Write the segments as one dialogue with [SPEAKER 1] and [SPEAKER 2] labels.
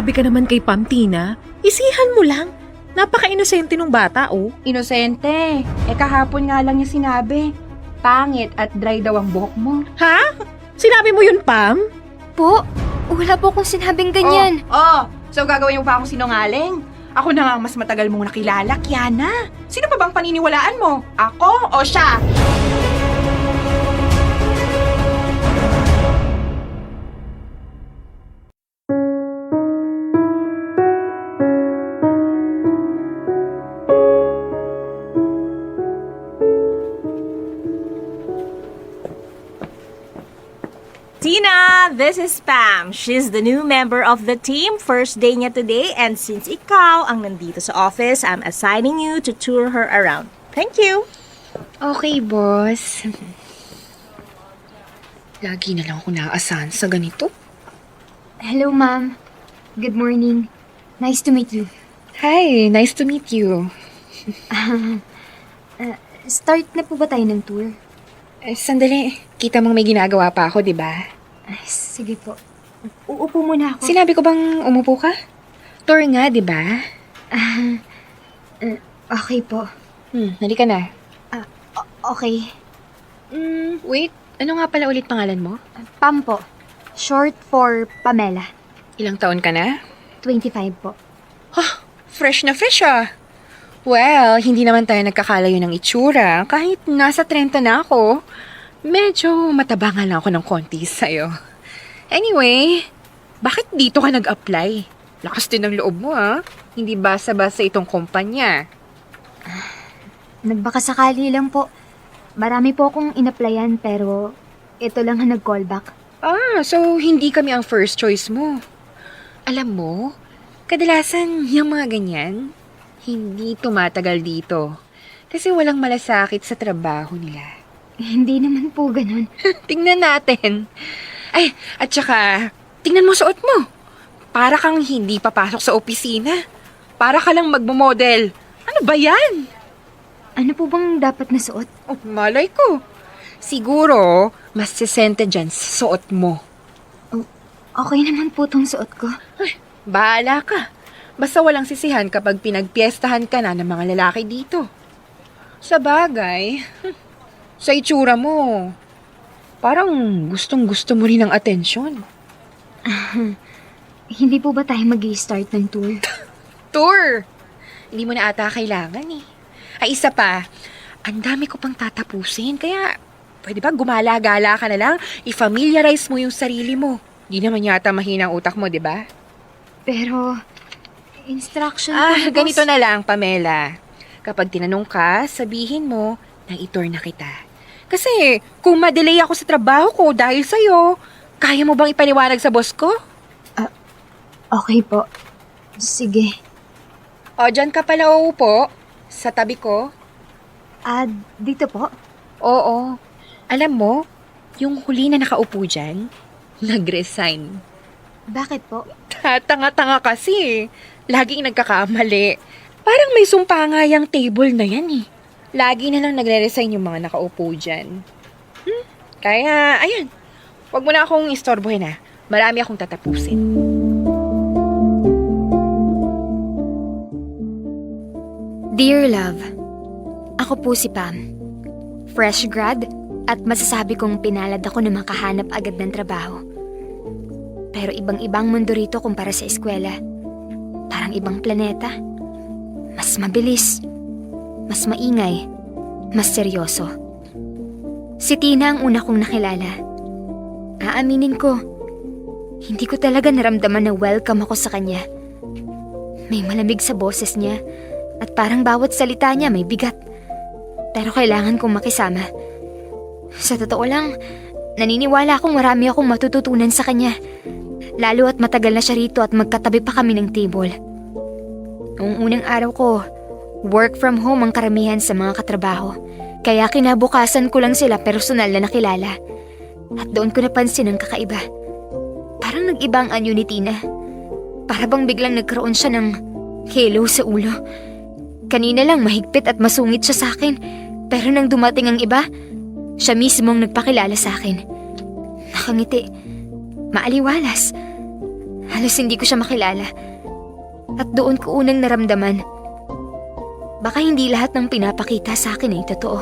[SPEAKER 1] Grabe ka naman kay Pam, Tina. Isihan mo lang. Napaka-inosente nung bata, oh.
[SPEAKER 2] Inosente. Kahapon nga lang niya sinabi. Pangit at dry daw ang buhok mo.
[SPEAKER 1] Ha? Sinabi mo yun, Pam?
[SPEAKER 3] Po, wala po akong sinabing ganyan.
[SPEAKER 2] So gagawin mo pa akong sinungaling? Ako na nga ang mas matagal mong nakilala, Kiana. Sino pa bang paniniwalaan mo? Ako o siya?
[SPEAKER 4] Tina, this is Pam. She's the new member of the team. First day niya today, and since ikaw ang nandito sa office, I'm assigning you to tour her around. Thank you.
[SPEAKER 5] Okay, boss. Lagi na lang ako naaasahan sa ganito.
[SPEAKER 3] Hello, ma'am. Good morning. Nice to meet you.
[SPEAKER 5] Hi, nice to meet you.
[SPEAKER 3] Start na po ba tayo ng tour?
[SPEAKER 5] Sandali, kita mong may ginagawa pa ako, di ba?
[SPEAKER 3] Sige po. Uupo muna ako.
[SPEAKER 5] Sinabi ko bang umupo ka? Tour nga, di ba?
[SPEAKER 3] Okay po.
[SPEAKER 5] Halika na.
[SPEAKER 3] Okay.
[SPEAKER 5] Wait, ano nga pala ulit pangalan mo?
[SPEAKER 3] Pam po. Short for Pamela.
[SPEAKER 5] Ilang taon ka na?
[SPEAKER 3] 25 po.
[SPEAKER 5] Fresh na fresh ah. Well, hindi naman tayo nagkakalayo ng itsura. Kahit nasa 30 na ako, medyo mataba nga lang ako ng konti sa'yo. Anyway, bakit dito ka nag-apply? Lakas din ng loob mo ah. Hindi basa-basa itong kumpanya.
[SPEAKER 3] Nagbakasakali lang po. Marami po akong in-applyan pero ito lang ang nag-callback.
[SPEAKER 5] So hindi kami ang first choice mo. Alam mo, kadalasan yung mga ganyan, hindi tumatagal dito. Kasi walang malasakit sa trabaho nila.
[SPEAKER 3] Hindi naman po ganun.
[SPEAKER 5] Tingnan natin. Ay, at saka, tingnan mo suot mo. Para kang hindi papasok sa opisina. Para ka lang magmamodel. Ano ba yan?
[SPEAKER 3] Ano po bang dapat na suot?
[SPEAKER 5] Oh, malay ko. Siguro, mas sisente dyan sa suot mo.
[SPEAKER 3] Okay naman po tong suot ko.
[SPEAKER 5] Ay, bahala ka. Basta walang sisihan kapag pinagpiestahan ka na ng mga lalaki dito. Sa bagay, sa itsura mo, parang gustong-gusto mo rin ng atensyon.
[SPEAKER 3] Hindi po ba tayo mag-i-start ng tour?
[SPEAKER 5] Tour! Hindi mo na ata kailangan eh. Ay, isa pa, ang dami ko pang tatapusin, kaya pwede ba gumala-gala ka na lang, i-familiarize mo yung sarili mo. Di naman yata mahinang utak mo, di ba?
[SPEAKER 3] Pero, instruction po ni
[SPEAKER 5] Ganito
[SPEAKER 3] boss.
[SPEAKER 5] na lang, Pamela. Kapag tinanong ka, sabihin mo na i-tour na kita. Kasi, kung madelay ako sa trabaho ko dahil sa'yo, kaya mo bang ipaliwanag sa boss ko?
[SPEAKER 3] Okay po. Sige.
[SPEAKER 5] O, dyan ka pala uupo, sa tabi ko.
[SPEAKER 3] Dito po?
[SPEAKER 5] Oo. Alam mo, yung huli na nakaupo dyan, nag-resign.
[SPEAKER 3] Bakit po?
[SPEAKER 5] Tanga-tanga kasi. Laging nagkakamali. Parang may sumpa nga yung table na yan eh. Lagi na lang nagre-resign yung mga nakaupo dyan. Kaya, ayan. Huwag mo na akong istorbohin ha. Marami akong tatapusin.
[SPEAKER 3] Dear Love, ako po si Pam. Fresh grad at masasabi kong pinalad ako na makahanap agad ng trabaho. Pero ibang-ibang mundo rito kumpara sa eskwela. Parang ibang planeta. Mas mabilis, mas maingay, mas seryoso. Si Tina ang una kong nakilala. Aaminin ko, hindi ko talaga naramdaman na welcome ako sa kanya. May malamig sa boses niya at parang bawat salita niya may bigat. Pero kailangan kong makisama. Sa totoo lang, naniniwala akong marami akong matututunan sa kanya. Lalo at matagal na siya rito at magkatabi pa kami ng table. Noong unang araw ko, work from home ang karamihan sa mga katrabaho. Kaya kinabukasan ko lang sila personal na nakilala. At doon ko napansin ang kakaiba. Parang nag-iba ang anyo ni Tina. Para bang biglang nagkaroon siya ng halo sa ulo. Kanina lang mahigpit at masungit siya sa akin. Pero nang dumating ang iba, siya mismo ang nagpakilala sa akin. Nakangiti, maaliwalas, Halos hindi ko siya makilala. At doon ko unang naramdaman, baka hindi lahat ng pinapakita sa akin ay totoo.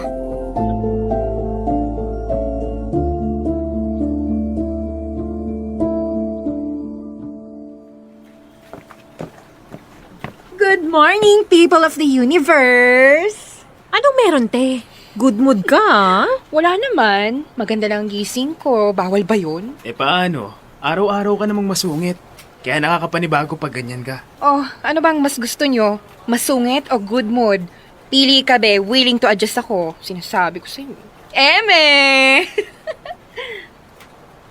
[SPEAKER 2] Good morning, people of the universe!
[SPEAKER 1] Anong meron, te? Good mood ka, ah?
[SPEAKER 5] Wala naman. Maganda lang ang gising ko. Bawal ba yun?
[SPEAKER 6] Eh paano? Araw-araw ka namang masungit. Kaya nakakapanibago pag ganyan ka.
[SPEAKER 5] Oh, ano bang mas gusto nyo? Masungit o good mood? Pili ka be, willing to adjust ako. Sinasabi ko sa'yo. Eme!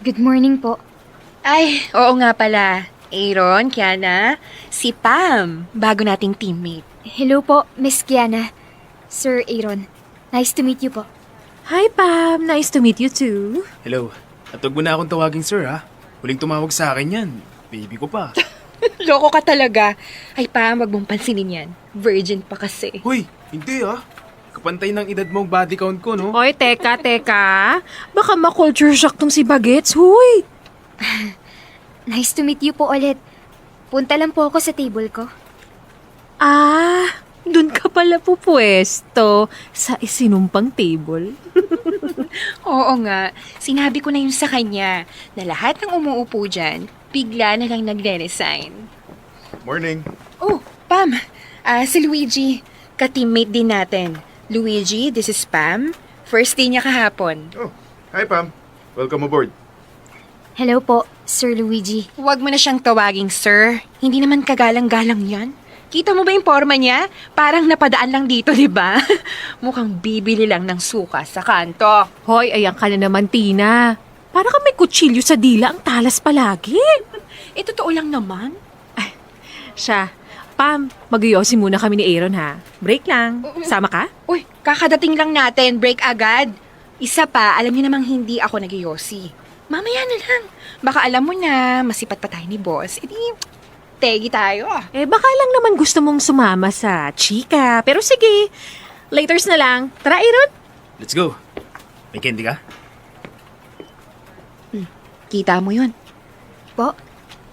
[SPEAKER 3] Good morning po.
[SPEAKER 5] Ay, oo nga pala. Aaron, Kiana, si Pam, bago nating teammate.
[SPEAKER 3] Hello po, Miss Kiana. Sir Aaron. Nice to meet you po.
[SPEAKER 1] Hi, Pam. Nice to meet you too.
[SPEAKER 6] Hello. At huwag mo na akong tawaging sir ha. Huling tumawag sa akin yan. Baby ko pa.
[SPEAKER 5] Loko ka talaga. Ay Pam, wag mong pansinin yan. Virgin pa kasi.
[SPEAKER 6] Hoy, hindi ha. Kapantay ng edad mong body count ko, no?
[SPEAKER 1] Oy, teka. Baka ma-culture shock tong si Bagets, huy!
[SPEAKER 3] Nice to meet you po ulit. Punta lang po ako sa table ko.
[SPEAKER 1] Ah, dun ka pala pupwesto sa isinumpang table.
[SPEAKER 5] Oo nga, sinabi ko na yun sa kanya na lahat ng umuupo dyan, bigla na lang nagre-resign.
[SPEAKER 6] Morning.
[SPEAKER 5] Oh, Pam, si Luigi, ka-teammate din natin. Luigi, this is Pam. First day niya kahapon.
[SPEAKER 7] Oh, hi Pam. Welcome aboard.
[SPEAKER 3] Hello po, Sir Luigi.
[SPEAKER 5] Huwag mo na siyang tawaging sir. Hindi naman kagalang-galang yan. Kita mo ba yung forma niya? Parang napadaan lang dito, di ba? Mukhang bibili lang ng suka sa kanto.
[SPEAKER 1] Hoy, ayan ka na naman, Tina. Para ka may kutsilyo sa dila ang talas palagi.
[SPEAKER 5] Totoo lang naman.
[SPEAKER 1] Siya, Pam, mag-yosi muna kami ni Aaron ha. Break lang. Sama ka?
[SPEAKER 5] Uy, kakadating lang natin. Break agad. Isa pa, alam niyo namang hindi ako nag-yosi. Mamaya na lang. Baka alam mo na, masipat pa tayo ni boss. Tegi tayo.
[SPEAKER 1] Eh, baka lang naman gusto mong sumama sa chika. Pero sige, laters na lang. Tara, Aaron.
[SPEAKER 6] Let's go. May candy ka?
[SPEAKER 5] Kita mo yun.
[SPEAKER 3] Po,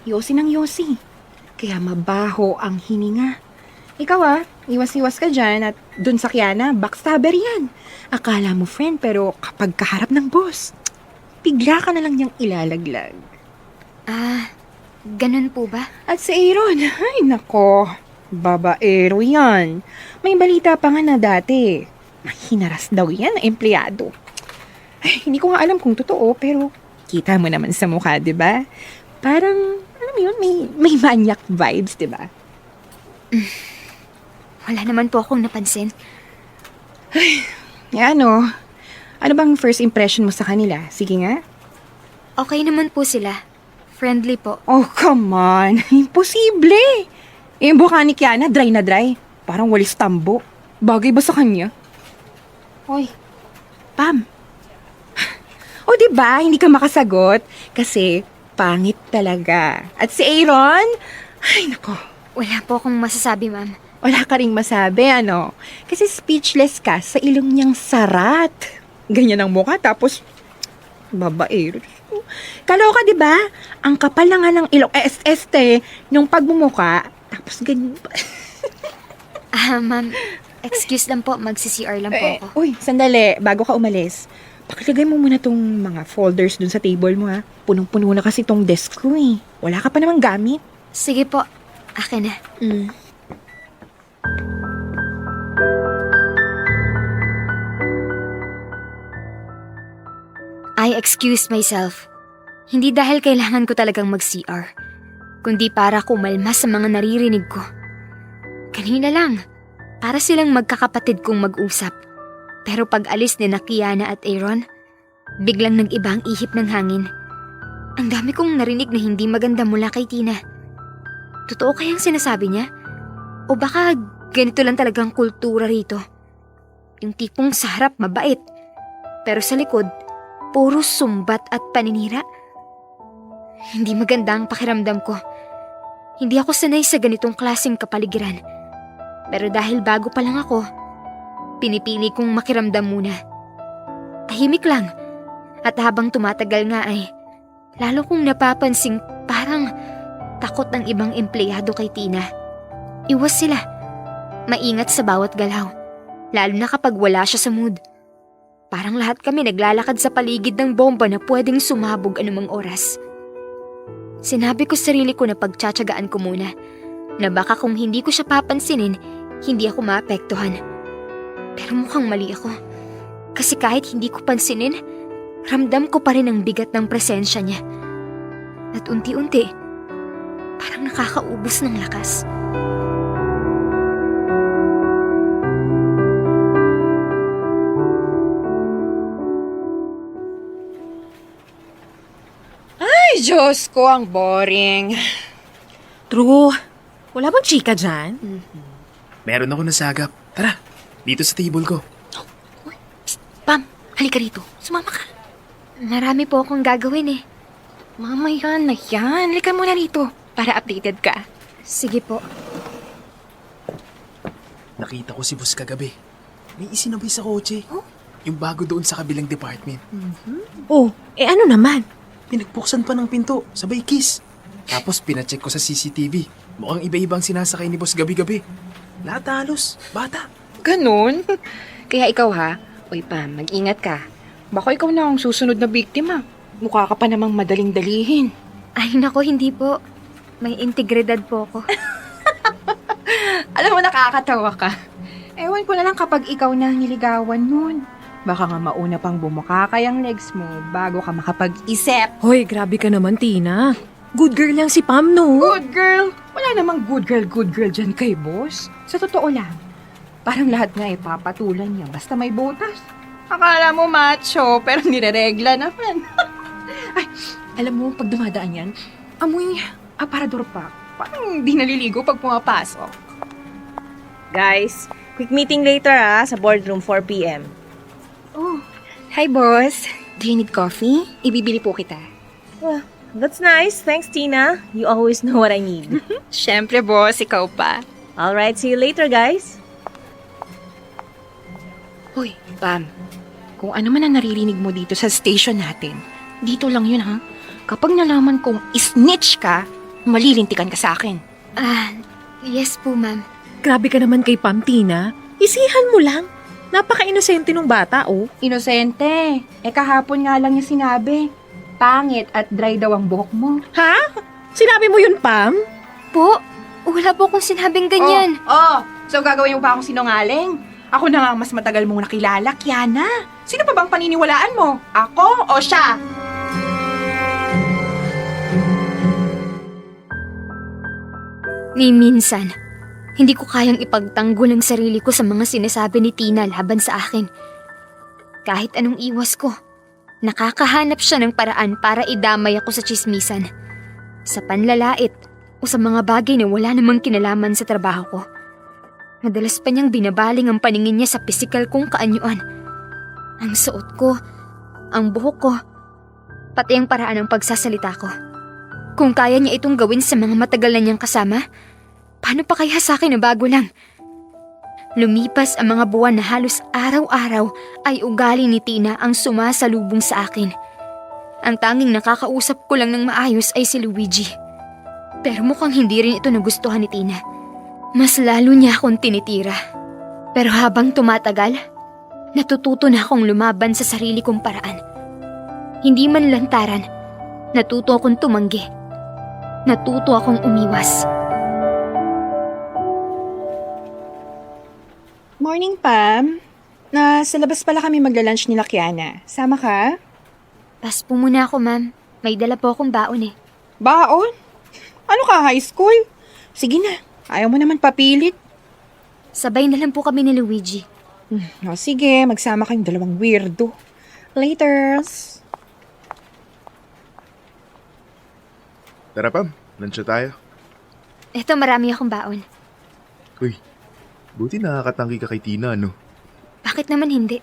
[SPEAKER 5] Yosi ng yosi. Kaya mabaho ang hininga. Ikaw iwas-iwas ka dyan at dun sa Kiana, backstabber yan. Akala mo friend pero kapag kaharap ng boss, bigla ka na lang niyang ilalaglag.
[SPEAKER 3] ganun po ba?
[SPEAKER 5] At si Aaron, ay nako, babaero yan. May balita pa nga na dati, hinaras daw yan na empleyado. Ay, hindi ko nga alam kung totoo, pero kita mo naman sa mukha, di ba? Parang, alam mo yun, may manyak vibes, di ba?
[SPEAKER 3] Wala naman po akong napansin.
[SPEAKER 5] Ano bang first impression mo sa kanila? Sige nga.
[SPEAKER 3] Okay naman po sila. Friendly po.
[SPEAKER 5] Oh, come on. Imposible. Yung buka ni Kiana, dry na dry. Parang walis tambo. Bagay ba sa kanya? Hoy, Pam. O, diba? Hindi ka makasagot. Kasi, pangit talaga. At si Aaron, ay nako.
[SPEAKER 3] Wala po akong masasabi, ma'am.
[SPEAKER 5] Wala ka ring masabi, ano? Kasi speechless ka sa ilong niyang sarat. Ganyan ang mukha, tapos, babaero. Kaloka, di ba? Ang kapal na nga ng ilong, nung pagmumuka, tapos ganyan pa.
[SPEAKER 3] Ma'am, excuse lang po, magsi-CR lang po ako.
[SPEAKER 5] Uy, sandali, bago ka umalis, pakilagay mo muna tong mga folders dun sa table mo, ha? Punong-puno na kasi tong desk ko, eh. Wala ka pa namang gamit.
[SPEAKER 3] Sige po, akin na. I excused myself. Hindi dahil kailangan ko talagang mag-CR, kundi para kumalma sa mga naririnig ko. Kanina lang, para silang magkakapatid kong mag-usap. Pero pag alis ni Kiana at Aaron, biglang nag-iba ang ihip ng hangin. Ang dami kong narinig na hindi maganda mula kay Tina. Totoo kayang sinasabi niya? O baka ganito lang talagang kultura rito? Yung tipong sa harap mabait, pero sa likod, puro sumbat at paninira. Hindi maganda ang pakiramdam ko. Hindi ako sanay sa ganitong klaseng kapaligiran. Pero dahil bago pa lang ako, pinipili kong makiramdam muna. Tahimik lang. At habang tumatagal nga ay, lalo kong napapansing parang takot ang ibang empleyado kay Tina. Iwas sila. Maingat sa bawat galaw, lalo na kapag wala siya sa mood. Parang lahat kami naglalakad sa paligid ng bomba na pwedeng sumabog anumang oras. Sinabi ko sa sarili ko na pagtsatsagaan ko muna, na baka kung hindi ko siya papansinin, hindi ako maapektuhan. Pero mukhang mali ako. Kasi kahit hindi ko pansinin, ramdam ko pa rin ang bigat ng presensya niya. At unti-unti, parang nakakaubos ng lakas.
[SPEAKER 5] Ay, Diyos ko, ang boring.
[SPEAKER 1] True. Wala bang chika dyan?
[SPEAKER 6] Meron ako nasagap. Tara, dito sa table ko.
[SPEAKER 5] Pam, halika rito. Sumama ka.
[SPEAKER 3] Marami po akong gagawin eh.
[SPEAKER 5] Mamaya na yan. Halika muna rito para updated ka.
[SPEAKER 3] Sige po.
[SPEAKER 6] Nakita ko si boss kagabi. May isinabay sa kotse. Yung bago doon sa kabilang department.
[SPEAKER 1] Oh, ano naman?
[SPEAKER 6] Pinagbuksan pa ng pinto, sabay kiss. Tapos pinacheck ko sa CCTV. Mukhang iba-ibang sinasakay ni boss gabi-gabi. Lahat halos, bata.
[SPEAKER 5] Ganon? Kaya ikaw ha, Uy Pam, mag-ingat ka. Baka ikaw na ang susunod na biktima. Mukha ka pa namang madaling dalihin.
[SPEAKER 3] Ay nako, hindi po. May integridad po ako.
[SPEAKER 5] Alam mo, nakakatawa ka. Ewan ko na lang kapag ikaw na ang niligawan nun. Baka nga mauna pang bumukakay ang legs mo bago ka makapag-isip.
[SPEAKER 1] Hoy, grabe ka naman, Tina. Good girl lang si Pam, no?
[SPEAKER 5] Good girl! Wala namang good girl dyan kay boss. Sa totoo lang, parang lahat nga ipapatulan niya basta may butas. Akala mo macho, pero nireregla naman. Ay, alam mo, pag dumadaan yan, amoy aparador pa. Parang di naliligo pag pumapasok.
[SPEAKER 4] Guys, quick meeting later sa boardroom 4 p.m.
[SPEAKER 5] Oh, hi boss. Do you need coffee? Ibibili po kita.
[SPEAKER 4] Well, that's nice. Thanks, Tina. You always know what I need.
[SPEAKER 5] Siyempre boss, ikaw pa.
[SPEAKER 4] Alright, see you later, guys.
[SPEAKER 5] Hoy, Pam. Kung ano man ang naririnig mo dito sa station natin, dito lang yun ha. Kapag nalaman kong snitch ka, malilintikan ka sa akin.
[SPEAKER 3] Yes po, ma'am.
[SPEAKER 1] Grabe ka naman kay Pam, Tina. Isihan mo lang. Napaka-inosente nung bata, oh.
[SPEAKER 2] Inosente. Kahapon nga lang niya sinabi. Pangit at dry daw ang buhok mo.
[SPEAKER 1] Ha? Sinabi mo yun, Pam?
[SPEAKER 3] Po, wala po akong sinabing ganyan.
[SPEAKER 2] So gagawin mo pa akong sinungaling? Ako na nga ang mas matagal mong nakilala, Kiana. Sino pa bang paniniwalaan mo? Ako o siya?
[SPEAKER 3] Ni minsan, hindi ko kayang ipagtanggol ang sarili ko sa mga sinasabi ni Tina laban sa akin. Kahit anong iwas ko, nakakahanap siya ng paraan para idamay ako sa tsismisan, sa panlalait o sa mga bagay na wala namang kinalaman sa trabaho ko. Madalas pa niyang binabaling ang paningin niya sa pisikal kong kaanyuan. Ang suot ko, ang buhok ko, pati ang paraan ng pagsasalita ko. Kung kaya niya itong gawin sa mga matagal na niyang kasama, paano pa kaya sa akin na bago lang? Lumipas ang mga buwan na halos araw-araw ay ugali ni Tina ang sumasalubong sa akin. Ang tanging nakakausap ko lang ng maayos ay si Luigi. Pero mukhang hindi rin ito nagustuhan ni Tina. Mas lalo niya akong tinitira. Pero habang tumatagal, natututo na akong lumaban sa sarili kong paraan. Hindi man lantaran, natuto akong tumanggi. Natuto akong umiwas.
[SPEAKER 2] Morning, Pam. Sa labas pala kami magla-lunch nila, Kiana. Sama ka?
[SPEAKER 3] Pas po muna ako, ma'am. May dala po akong baon eh.
[SPEAKER 2] Baon? Ano ka, high school? Sige na, ayaw mo naman papilit.
[SPEAKER 3] Sabay na lang po kami ni Luigi.
[SPEAKER 2] Sige, magsama kayong dalawang weirdo. Laters.
[SPEAKER 7] Tara, Pam. Lunch na tayo.
[SPEAKER 3] Eto, marami akong baon.
[SPEAKER 7] Uy, buti nakakatanggi ka kay Tina, no?
[SPEAKER 3] Bakit naman hindi?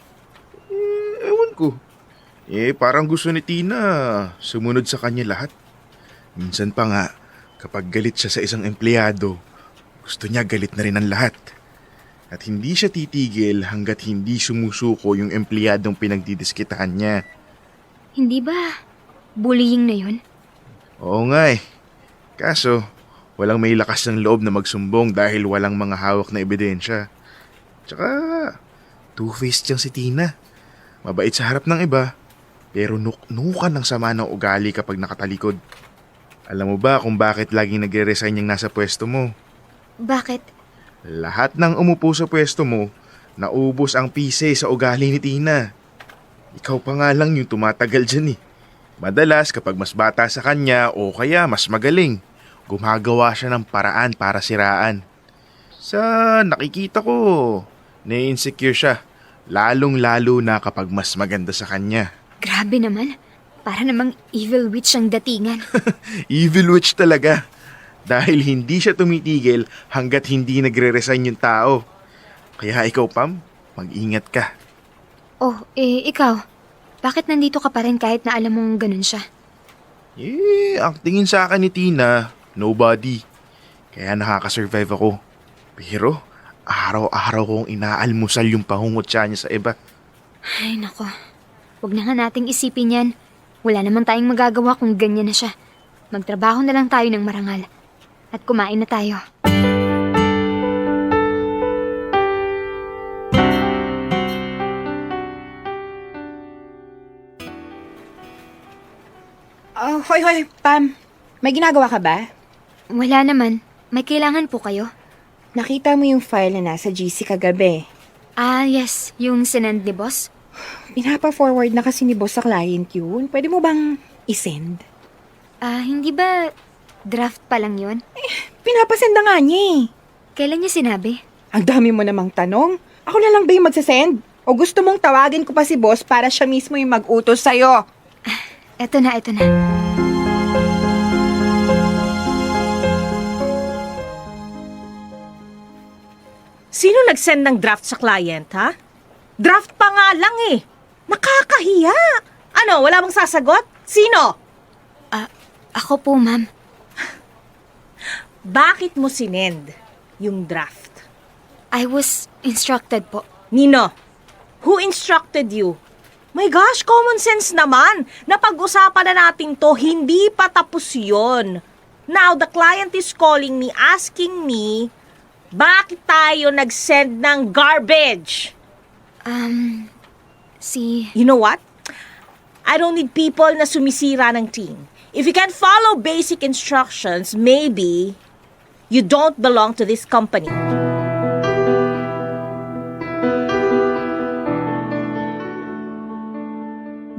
[SPEAKER 7] Ewan ko. Parang gusto ni Tina sumunod sa kanya lahat. Minsan pa nga, kapag galit siya sa isang empleyado, gusto niya galit na rin ang lahat. At hindi siya titigil hanggat hindi sumusuko yung empleyadong pinagdidiskitahan niya.
[SPEAKER 3] Hindi ba bullying na yun?
[SPEAKER 7] Oo nga eh. Kaso, Walang may lakas ng loob na magsumbong dahil walang mga hawak na ebidensya. Tsaka, two-faced siyang si Tina. Mabait sa harap ng iba, pero nuknukan ng sama ng ugali kapag nakatalikod. Alam mo ba kung bakit laging nagre-resign yung nasa pwesto mo?
[SPEAKER 3] Bakit?
[SPEAKER 7] Lahat ng umupo sa pwesto mo, naubos ang pise sa ugali ni Tina. Ikaw pa nga lang yung tumatagal dyan eh. Madalas kapag mas bata sa kanya o kaya mas magaling, gumagawa siya ng paraan para siraan. Sa nakikita ko, na-insecure siya. Lalong-lalo na kapag mas maganda sa kanya.
[SPEAKER 3] Grabe naman. Para namang evil witch ang datingan.
[SPEAKER 7] Evil witch talaga. Dahil hindi siya tumitigil hanggat hindi nagre-resign yung tao. Kaya ikaw, Pam, mag-ingat ka.
[SPEAKER 3] Oh, ikaw. Bakit nandito ka pa rin kahit na alam mong ganun siya?
[SPEAKER 7] Ang tingin sa akin ni Tina, nobody. Kaya nakakasurvive ako. Pero, araw-araw kong inaalmusal yung pangungutya niya sa iba.
[SPEAKER 3] Ay, nako. Huwag na nga nating isipin yan. Wala naman tayong magagawa kung ganyan na siya. Magtrabaho na lang tayo ng marangal. At kumain na tayo.
[SPEAKER 2] Hoy, Pam. May ginagawa ka ba?
[SPEAKER 3] Wala naman. May kailangan po kayo.
[SPEAKER 2] Nakita mo yung file na nasa GC kagabi.
[SPEAKER 3] Ah, yes. Yung sinend ni boss.
[SPEAKER 2] Pinapa-forward na kasi ni boss sa client yun. Pwede mo bang isend?
[SPEAKER 3] Ah, hindi ba draft pa lang yun?
[SPEAKER 2] Pinapasend na nga niya eh.
[SPEAKER 3] Kailan niya sinabi?
[SPEAKER 2] Ang dami mo namang tanong. Ako na lang ba yung magsasend? O gusto mong tawagin ko pa si boss para siya mismo yung mag-utos sa'yo?
[SPEAKER 3] Eto na.
[SPEAKER 4] Sino nag-send ng draft sa client, ha? Draft pa nga lang eh. Nakakahiya. Ano, wala bang sasagot? Sino?
[SPEAKER 3] Ako po, ma'am.
[SPEAKER 4] Bakit mo sinend yung draft?
[SPEAKER 3] I was instructed po.
[SPEAKER 4] Nino, who instructed you? My gosh, common sense naman. Napag-usapan na natin to, hindi pa tapos yun. Now, the client is calling me, asking me, bakit tayo nag-send ng garbage?
[SPEAKER 3] You
[SPEAKER 4] know what? I don't need people na sumisira ng team. If you can follow basic instructions, maybe you don't belong to this company.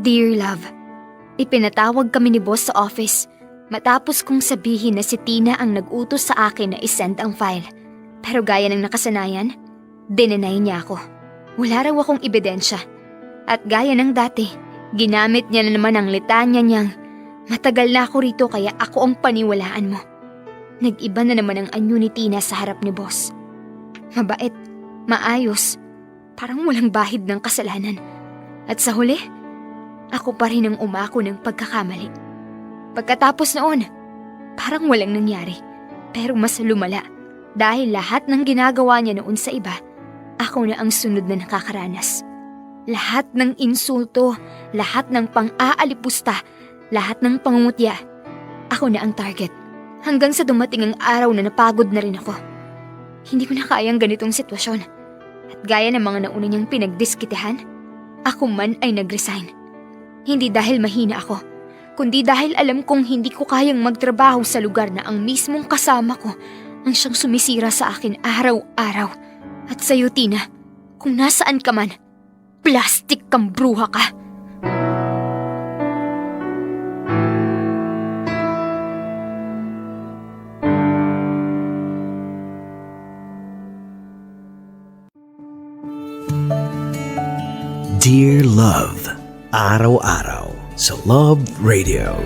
[SPEAKER 3] Dear Love, ipinatawag kami ni boss sa office matapos kong sabihin na si Tina ang nag-utos sa akin na isend ang file. Pero gaya ng nakasanayan, dinenay niya ako. Wala raw akong ebidensya. At gaya ng dati, ginamit niya na naman ang litanya niyang, matagal na ako rito kaya ako ang paniwalaan mo. Nag-iba na naman ang anyo ni Tina sa harap ni boss. Mabait, maayos, parang walang bahid ng kasalanan. At sa huli, ako pa rin ang umako ng pagkakamali. Pagkatapos noon, parang walang nangyari. Pero mas lumala dahil lahat ng ginagawa niya noon sa iba, ako na ang sunod na nakakaranas. Lahat ng insulto, lahat ng pang-aalipusta, lahat ng pangungutya, ako na ang target. Hanggang sa dumating ang araw na napagod na rin ako. Hindi ko na kayang ganitong sitwasyon. At gaya ng mga nauna niyang pinagdiskitehan, ako man ay nag-resign. Hindi dahil mahina ako, kundi dahil alam kong hindi ko kayang magtrabaho sa lugar na ang mismong kasama ko ang siyang sumisira sa akin araw-araw. At sa'yo, Tina, kung nasaan ka man, plastic kang bruha ka.
[SPEAKER 8] Dear Love, araw-araw sa Love Radio.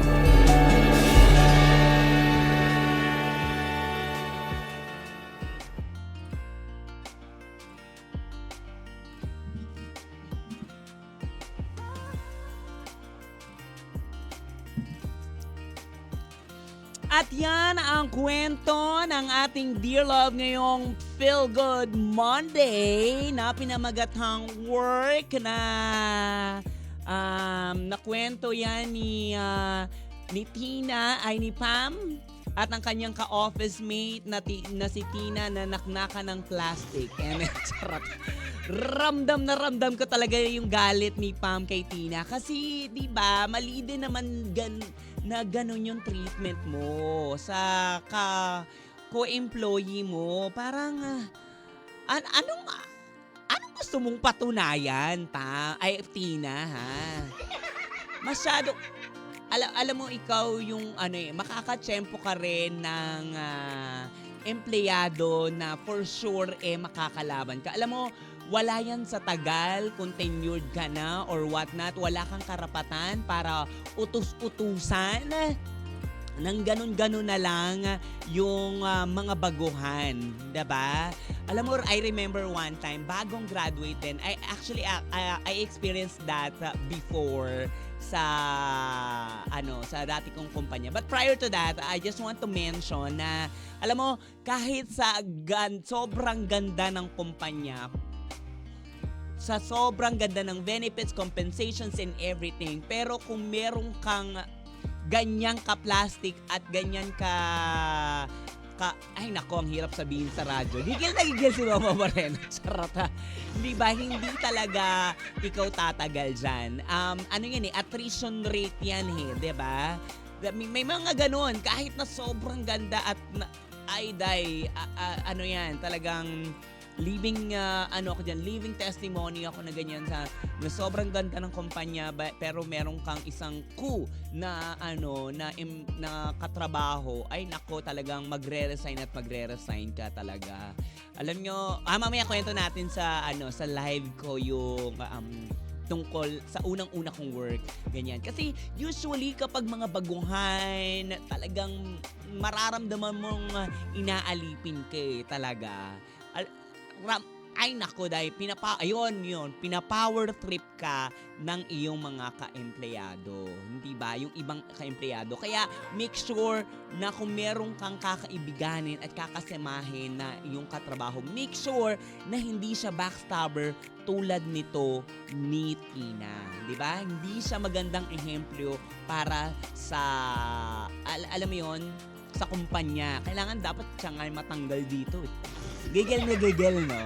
[SPEAKER 9] At yan ang kwento ng ating Dear Love ngayong Feel Good Monday na pinamagathang work na nakwento yan ni Tina ay ni Pam. at ang kanyang ka-office mate na si Tina na naknaka ng plastic. And charot. Ramdam na ramdam ko talaga yung galit ni Pam kay Tina. Kasi, di ba, mali din naman na ganun yung treatment mo sa ko-employee mo. Parang, anong gusto mong patunayan, Tina, ha? Masyado, alam mo ikaw yung makakatsyempo ka rin ng empleyado na for sure makakalaban ka. Alam mo, wala yan sa tagal kung tenured ka na or whatnot. Wala kang karapatan para utus-utusan nang ganun-ganun na lang yung mga baguhan, diba? Alam mo, I remember one time, bagong graduate din, I experienced that before sa dati kong kumpanya. But prior to that, I just want to mention na, alam mo, kahit sa sobrang ganda ng kumpanya, sa sobrang ganda ng benefits, compensations, and everything, pero kung meron kang ganyang ka-plastic at ganyan ay nako, ang hirap sabihin sa radyo. Gigil na gigil si Mama Moreno. Charot ha. Di ba, hindi talaga ikaw tatagal dyan. Attrition rate yan di ba? May mga ganun, kahit na sobrang ganda at talagang living living testimony ako na ganyan na sobrang ganda ng kumpanya pero meron kang isang na katrabaho, ay nako, talagang magre-resign ka talaga. Alam nyo, mamaya kwento natin sa live ko yung tungkol sa unang-una kong work, ganyan. Kasi usually kapag mga baguhan, talagang mararamdaman mong inaalipin ka talaga. Ay nako, dahil pinapower trip ka ng iyong mga ka-empleyado. Hindi ba? Yung ibang ka-empleyado. Kaya make sure na kung meron kang kakaibiganin at kakasemahin na iyong katrabaho, make sure na hindi siya backstabber tulad nito ni Tina. Di ba? Hindi siya magandang ehemplo para sa, alam mo yun, sa kumpanya. Kailangan dapat siya nga matanggal dito Gigil na gigil, no?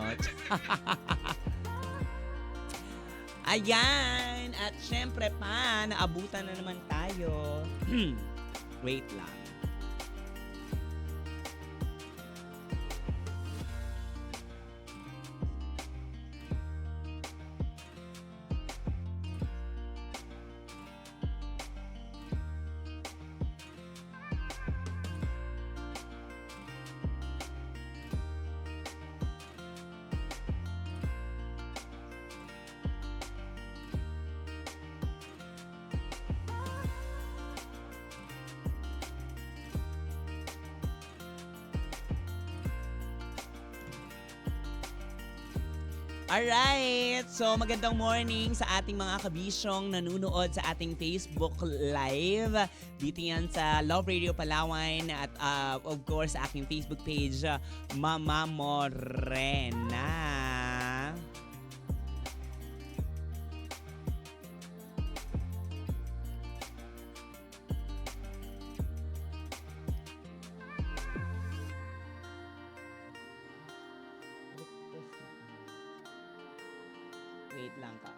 [SPEAKER 9] Ayan! At syempre pa, naabutan na naman tayo. Wait lang. Alright, so magandang morning sa ating mga kabisyong nanunood sa ating Facebook Live. Dito yan sa Love Radio Palawan at of course sa aking Facebook page, Mama Morena. Wait lang ka.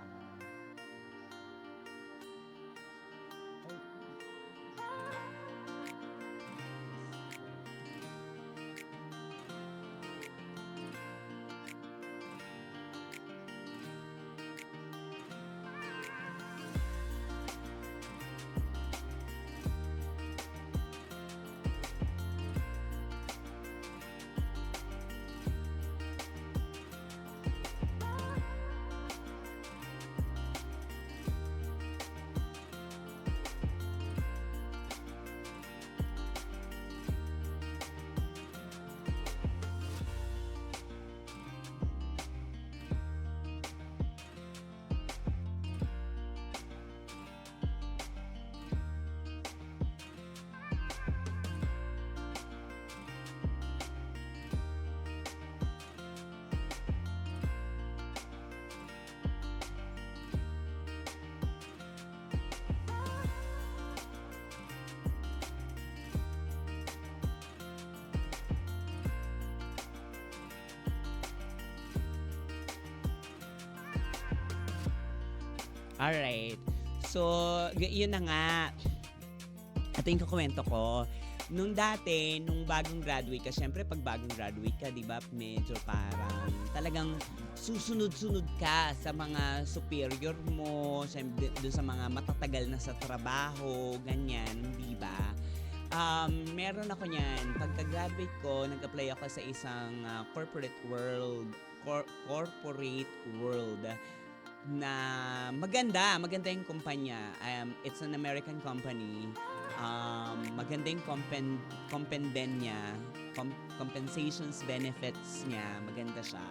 [SPEAKER 9] Alright. So, yun na nga. Ito yung kukwento ko. Nung dati, nung bagong graduate ka, syempre pag bagong graduate ka, di ba, medyo parang talagang susunod-sunod ka sa mga superior mo, syempre doon sa mga matatagal na sa trabaho, ganyan, di ba? Meron ako niyan. Pagka-graduate ko, nag-apply ako sa isang corporate world na maganda yung kumpanya. It's an American company. Maganda yung compensations benefits niya, maganda siya.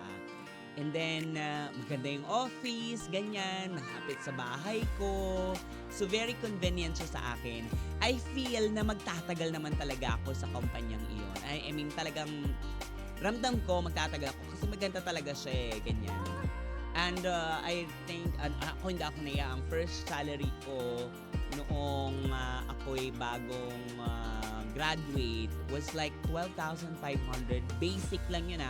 [SPEAKER 9] And then, maganda yung office, ganyan, malapit sa bahay ko. So, very convenient siya sa akin. I feel na magtatagal naman talaga ako sa kumpanyang iyon. I mean, talagang ramdam ko magtatagal ako kasi maganda talaga siya, ganyan. And I think, hindi ako naiya, ang first salary ko noong ako'y bagong graduate was like 12,500. Basic lang yun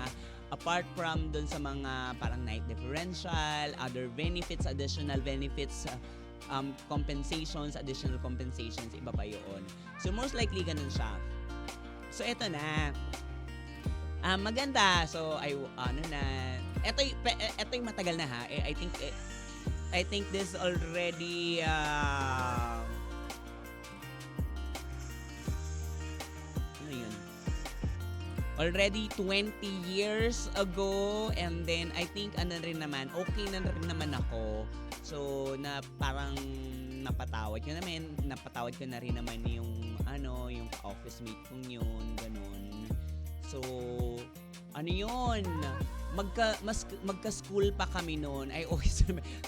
[SPEAKER 9] apart from dun sa mga parang night differential, other benefits, additional benefits, compensations, additional compensations, iba pa yun. So most likely ganun siya. So eto na. Maganda. So ito yung matagal na I think this already already 20 years ago, and then I think okay na rin naman ako. So na parang napatawad ko na rin naman yung office mate kong yun, ganun. So yun, magka-school pa kami noon. Ay,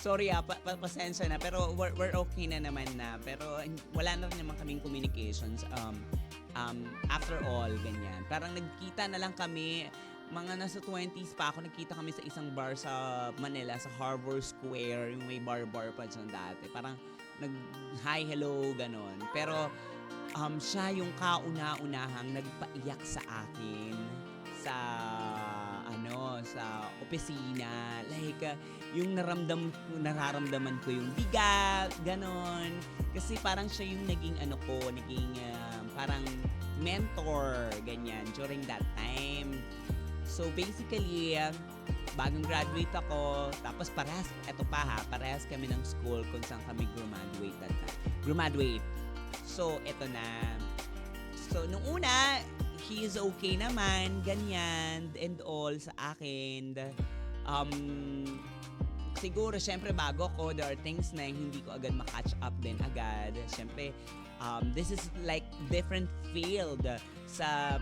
[SPEAKER 9] sorry pasensya na, pero we're okay na naman na. Pero wala na rin naman kaming communications. After all, ganyan. Parang nagkita na lang kami, mga nasa 20s pa ako, nagkita kami sa isang bar sa Manila, sa Harbor Square, yung may bar pa dyan dati. Parang hi, hello, ganon. Pero siya yung kauna-unahang nagpaiyak sa akin sa opisina. Like, yung nararamdaman ko yung bigat, ganon. Kasi parang siya yung naging parang mentor, ganyan, during that time. So, basically, bagong graduate ako, tapos parehas kami ng school kung saan kami graduate. So, eto na. So, nung una, he is okay naman, ganyan, and all sa akin. Siguro, syempre, bago ko, there are things na hindi ko agad makatch up din agad. Syempre, this is like different field sa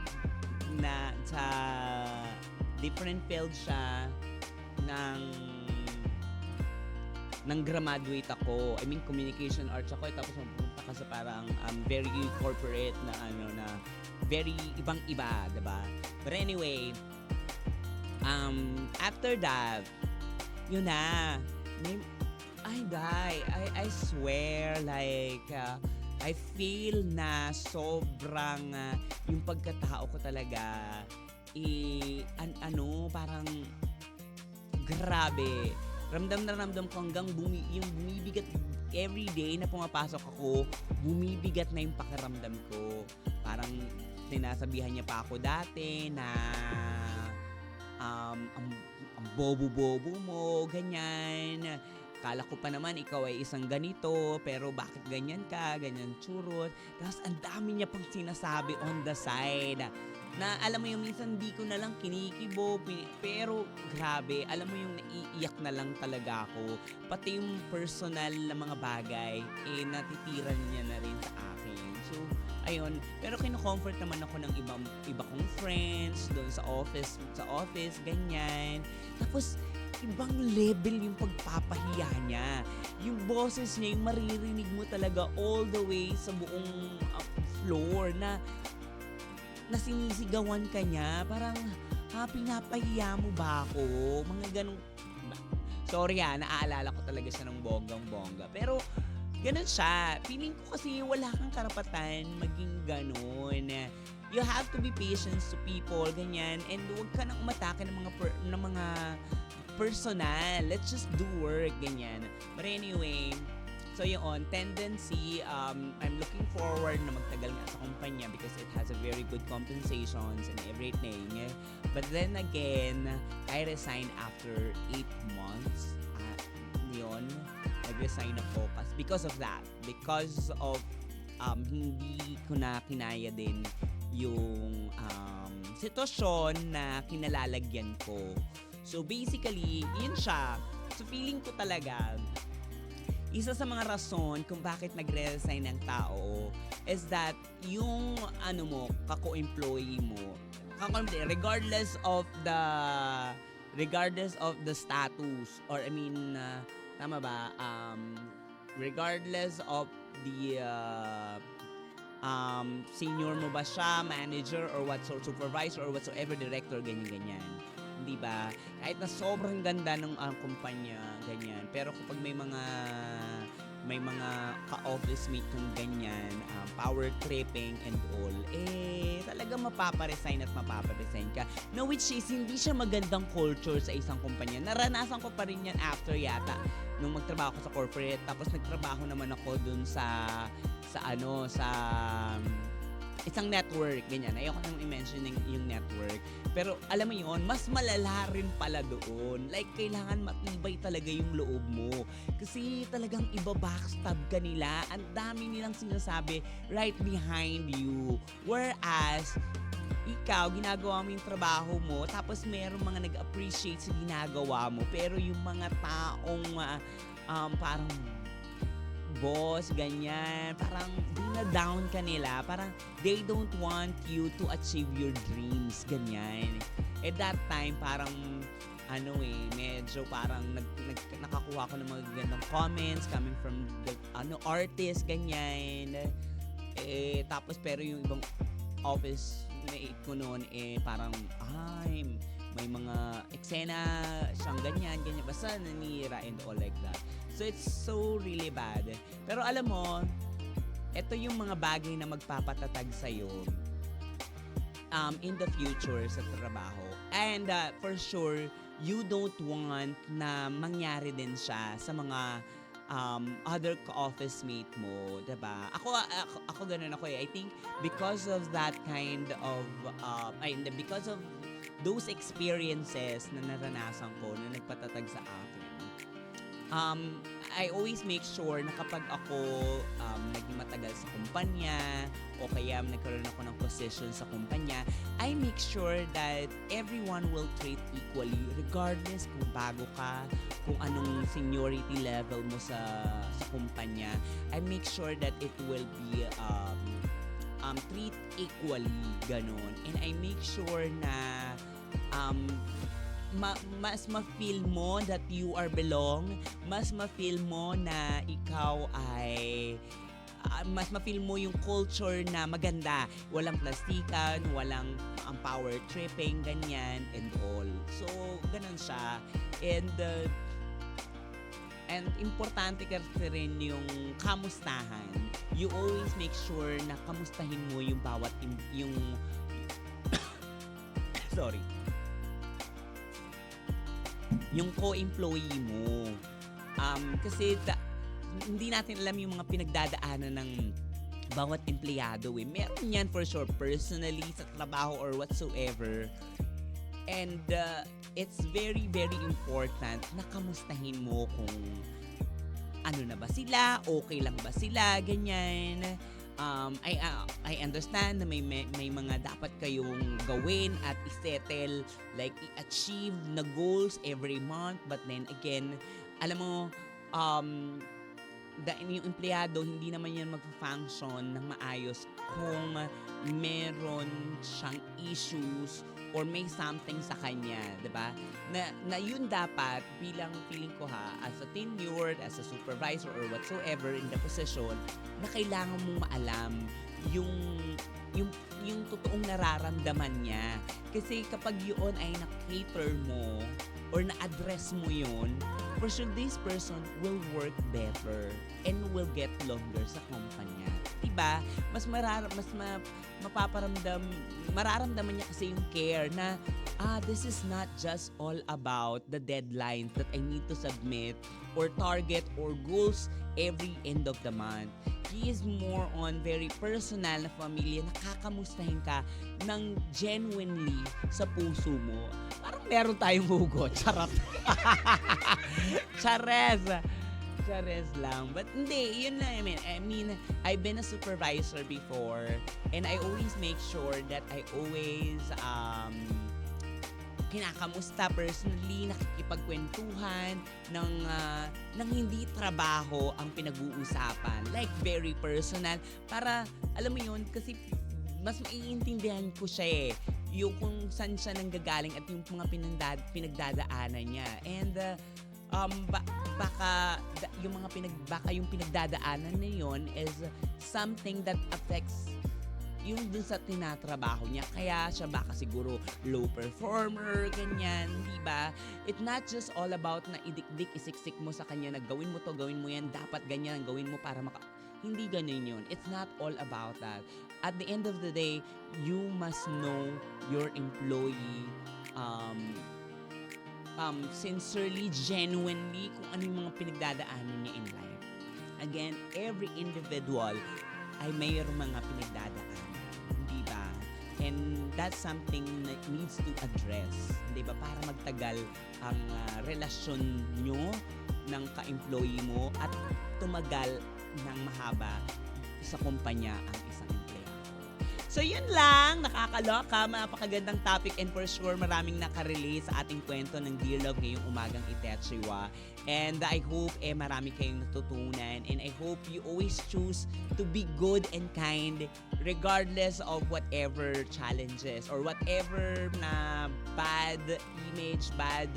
[SPEAKER 9] different field siya ng graduate ako. I mean, communication arts ako, tapos mapunta ka sa parang very corporate na very ibang-iba, diba? But anyway, after that, yun na. I swear, like, I feel na sobrang yung pagkatao ko talaga parang grabe. Ramdam ko hanggang yung bumibigat everyday na pumapasok ako, bumibigat na yung pakiramdam ko. Parang sinasabihan niya pa ako dati na ang bobo-bobo mo, ganyan. Kala ko pa naman ikaw ay isang ganito, pero bakit ganyan ka, ganyan tsurot. Tapos ang dami niya pang sinasabi on the side. Na alam mo yung minsan di ko na lang kinikibo, pero grabe, alam mo yung naiiyak na lang talaga ako. Pati yung personal na mga bagay, natitiran niya na rin sa akin. So, ayun. Pero kino-comfort naman ako ng iba kong friends doon sa office, ganyan. Tapos, ibang level yung pagpapahiya niya. Yung boses niya, yung maririnig mo talaga all the way sa buong floor na sinisigawan ka niya. Parang, pinapahiya mo ba ako? Mga ganong... Sorry naaalala ko talaga siya ng bonggang-bongga. Pero, ganun siya. Feeling ko kasi wala kang karapatan maging ganun. You have to be patient to people, ganyan. And huwag ka nang umatake ng mga personal. Let's just do work, ganyan. But anyway, so yun, tendency, I'm looking forward na magtagal nga sa kumpanya because it has a very good compensations and everything. But then again, I resigned after 8 months. Yun, nag-resign ako because of that. Because of hindi ko na kinaya din yung sitwasyon na kinalalagyan ko. So basically, yun siya. So feeling ko talaga, isa sa mga rason kung bakit nagre-resign ng tao is that yung kako-employee mo, regardless of the status or tama ba? Regardless of the senior mo ba siya, manager or supervisor or whatsoever, director, ganyan-ganyan. Di ba? Kahit na sobrang ganda ng kumpanya, ganyan. Pero kapag may mga ka-office mate kong ganyan, power tripping and all, talagang mapaparesign ka. No, which is, hindi siya magandang culture sa isang kumpanya. Naranasan ko pa rin yan after yata nung magtrabaho ko sa corporate. Tapos nagtrabaho naman ako dun sa isang network, ganyan. Ayoko nang i-mention yung network. Pero alam mo yun, mas malala rin pala doon. Like, kailangan matibay talaga yung loob mo. Kasi talagang iba-backstab ka nila. Ang dami nilang sinasabi right behind you. Whereas, ikaw, ginagawa mo yung trabaho mo, tapos merong mga nag-appreciate sa ginagawa mo. Pero yung mga taong parang boss, ganyan, parang dina-down ka nila, parang they don't want you to achieve your dreams, ganyan. At that time, parang medyo parang nakakuha ko ng mga gandang comments coming from the artist, ganyan. Tapos pero yung ibang office mate ko noon, parang may mga eksena siyang ganyan, basta nanira and all like that. So it's so really bad. Pero alam mo, ito yung mga bagay na magpapatatag sa'yo in the future sa trabaho. And for sure, you don't want na mangyari din siya sa mga other ka-office mate mo, diba? Ako ganun ako eh. I think because of that kind of, because of those experiences na naranasan ko na nagpatatag sa akin, I always make sure na kapag ako naging matagal sa kumpanya o kaya nagkaroon ako ng position sa kumpanya, I make sure that everyone will treat equally regardless kung bago ka, kung anong seniority level mo sa kumpanya. I make sure that it will be treat equally, ganon. And I make sure na mas ma-feel mo that you are belong, mas ma-feel mo na ikaw ay mas ma-feel mo yung culture na maganda, walang plastikan, walang power tripping, ganyan and all. So ganun siya. And importante kasi rin yung kamustahan. You always make sure na kamustahin mo yung bawat sorry, yung co-employee mo. Kasi hindi natin alam yung mga pinagdadaanan ng bawat empleyado eh. Meron yan for sure, personally, sa trabaho or whatsoever. And it's very, very important na kamustahin mo kung ano na ba sila, okay lang ba sila, ganyan. I understand na may mga dapat kayong gawin at isettle, like i-achieve na goals every month, but then again, alam mo, yung empleyado, hindi naman yan mag-function ng maayos kung meron siyang issues or may something sa kanya, diba? Na yun dapat bilang feeling ko as a tenured, as a supervisor or whatsoever in the position, na kailangan mong maalam yung totoong nararamdaman niya. Kasi kapag yun ay na-cater mo or na-address mo yun, for sure this person will work better and will get longer sa kumpanya. Diba? Mararamdaman niya kasi yung care na this is not just all about the deadlines that I need to submit or target or goals every end of the month. He is more on very personal na pamilya, nakakamustahin ka ng genuinely sa puso mo. Parang meron tayong hugot. Charot. Chares. Chares lang. But hindi, yun na. I mean, I've been a supervisor before and I always make sure that I always kinakamusta personally, nakikipagkwentuhan ng hindi trabaho ang pinag-uusapan. Like, very personal. Para, alam mo yun, kasi mas maiintindihan ko siya eh. Yung kung saan siya nanggagaling at yung mga pinagdadaanan niya. And, baka yung pinagdadaanan na yun is something that affects yung dun sa tinatrabaho niya. Kaya siya baka siguro low performer, ganyan, di ba? It's not just all about na idikdik, isiksik mo sa kanya na gawin mo to, gawin mo yan, dapat ganyan, gawin mo para Hindi ganun yun. It's not all about that. At the end of the day, you must know your employee sincerely, genuinely, kung ano yung mga pinagdadaanan niya in life. Again, every individual ay mayroong mga pinagdadaanan. Di ba? And that's something that needs to address. Di ba? Para magtagal ang relasyon nyo ng ka-employee mo at tumagal ng mahaba sa kumpanya ang isang empleyado. So yun lang, nakakaloka, napakagandang topic and for sure maraming nakarelate sa ating kwento ng Dear Love ngayong umagang Itetsuwa. And I hope marami kayong natutunan and I hope you always choose to be good and kind regardless of whatever challenges or whatever na bad image, bad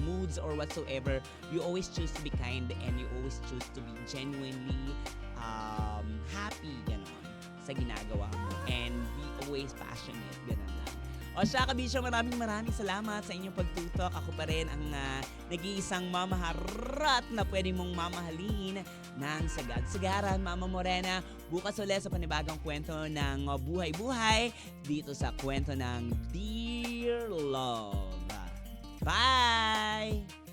[SPEAKER 9] moods or whatsoever. You always choose to be kind and you always choose to be genuinely happy, ganon, sa ginagawa mo. And be always passionate, ganon lang. O siya, kabisyo, maraming salamat sa inyong pagtutok. Ako pa rin ang nag-iisang mamaharat na pwede mong mamahalin ng sagad-sagaran, Mama Morena. Bukas ulit sa panibagong kwento ng buhay-buhay dito sa kwento ng Dear Love. Bye!